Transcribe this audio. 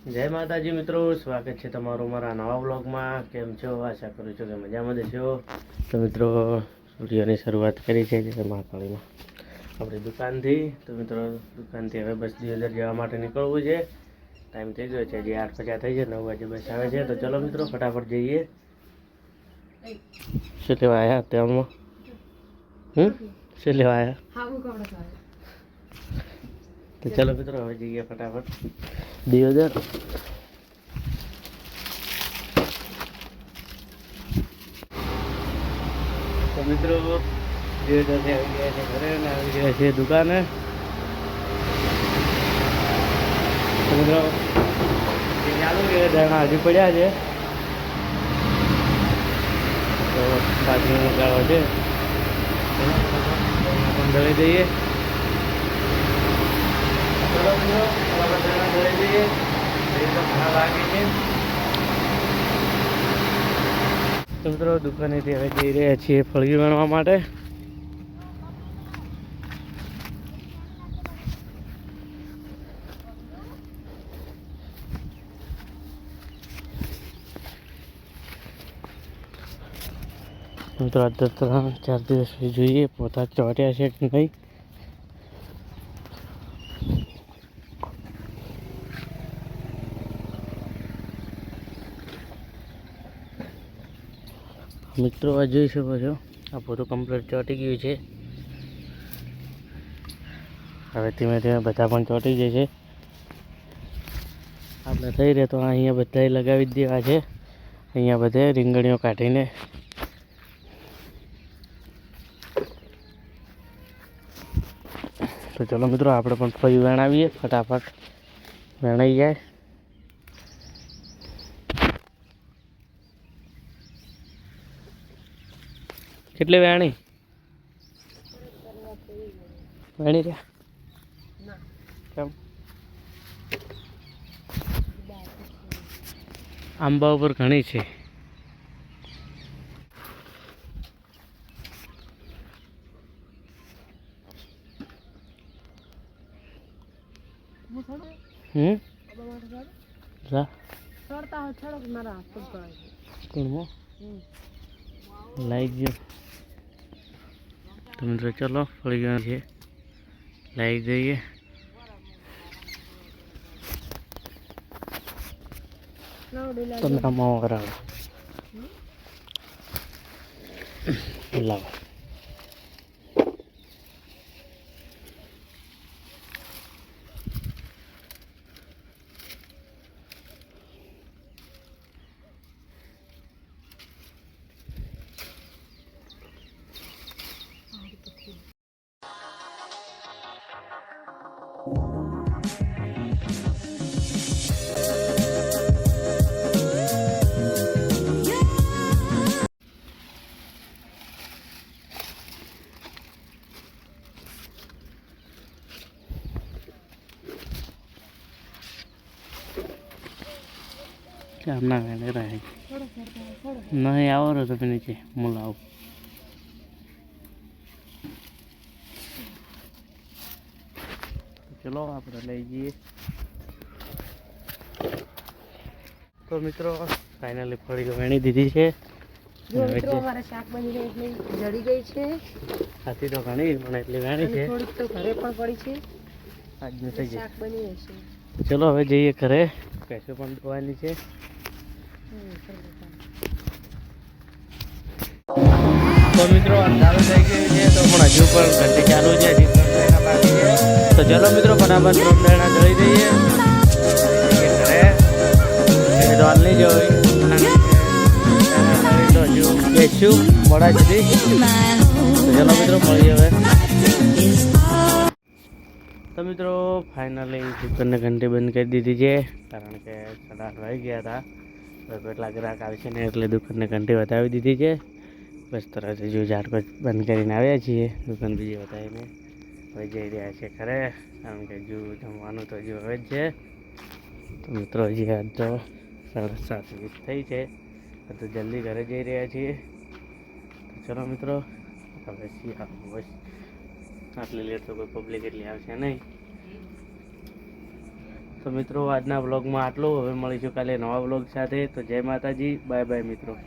જય માતાજી મિત્રો, સ્વાગત છે તમારું મારા નવા બ્લોગમાં. કેમ છો? આશા કરું છું કે મજામાં જશો. તો મિત્રો, વિડીયોની શરૂઆત કરી છે જય મહાકાળીમાં આપણી દુકાનથી. તો મિત્રો, દુકાનથી હવે બસ દિયોદર જવા માટે નીકળવું છે. ટાઈમ થઈ ગયો છે, જે 8:50 થઈ છે, 9 વાગે બસ આવે છે. તો ચલો મિત્રો, ફટાફટ જઈએ. શું લેવા આવ્યા અત્યારમાં? શું લેવા આવ્યા? તો ચલો મિત્રો, હવે જઈએ ફટાફટ દિયોદર. તો મિત્રો, દિયોદરથી આવી ગયા છે ઘરે અને આવી ગયા છે દુકાને. તો મિત્રો, ચાલુ છે, દાણા હજી પડ્યા છે. તો બાજરી મગાવો છે, પણ દળી દઈએ. ચલો મિત્રો, દાણા દળી દઈએ. તો ઘણા લાગે છે. તો મિત્રો, દુકાનેથી હવે જઈ રહ્યા છીએ ફળિયું વેણવા માટે. મિત્રો, આ 3-4 દિવસ જોઈએ પોતા ચોટ્યા છે કે નહીં. મિત્રો, આ જોઈ શકો છો, આ પોતું કમ્પ્લીટ ચોંટી ગયું છે. હવે ધીમે ધીમે બધા પણ ચોંટી જાય છે. આપણે થઈ રહે તો અહીંયા બધાએ લગાવી જ દેવા છે. અહીંયા બધે રીંગણીઓ કાઢીને. તો ચલો મિત્રો, આપણે પણ ફળિયું વેણાવીએ. ફટાફટ વેણાઈ જાય. કેટલી વેણી વેણી રહ્યા? કેમ? આંબા ઉપર ઘણી છે. લાઈક જો. તો મિત્રો, ચલો ફળિયું છે, લાઈક જઈએ. તમે આમાં કરાવો લાવો. ના વેણે રહે નહીં. આવો રહો તમે નીચે, હું લાવું. ચલો આપણે લઈ જઈએ. તો મિત્રો, ફાઇનલી ફળી વેણી દીધી છે. શાક બની ગઈ એટલી જડી ગઈ છે. આથી તો ઘણી પણ એટલી વેણી છે. થોડીક તો ઘરે પણ પડી છે. આજનું થઈ જાય. શાક બની જશે. ચલો હવે જઈએ ઘરે. ભેંસો પણ ધોવાની છે. તો મિત્રો, અંધારું થઈ ગયું છે, તો પણ હજુ પણ ઘંટી ચાલુ છે. તો ચલો મિત્રો, ફટાફટ રોટલા દળી દઈએ ઘરે. તો હાલ નહીં જવાય, તો હજુ બેસું મોડા સુધી. ચલો મિત્રો, મળીએ હવે. તો મિત્રો, ફાઇનલી દુકાનને ઘંટી બંધ કરી દીધી છે, કારણ કે 8:30 વાગી ગયા હતા. હવે કેટલા ગ્રાહક આવશે ને એટલે દુકાનને ઘંટી વધાવી દીધી છે. બસ તરત હજુ ઝાડપટ બંધ કરીને આવ્યા છીએ. દુકાન બીજી વધાવીને હવે જઈ રહ્યા છે ઘરે, કારણ કે હજુ જમવાનું તો હજુ હવે જ છે. તો મિત્રો, હજી આજ તો 7:30 થઈ છે, તો જલ્દી ઘરે જઈ રહ્યા છીએ. તો ચલો મિત્રો, હવે બસ આટલી લેટ તો કોઈ પબ્લિક એટલી આવશે નહીં. તો મિત્રો આજના વ્લોગમાં આટલું. હવે મળીશું કાલે નવા વ્લોગ સાથે. તો જય માતાજી, બાય બાય મિત્રો.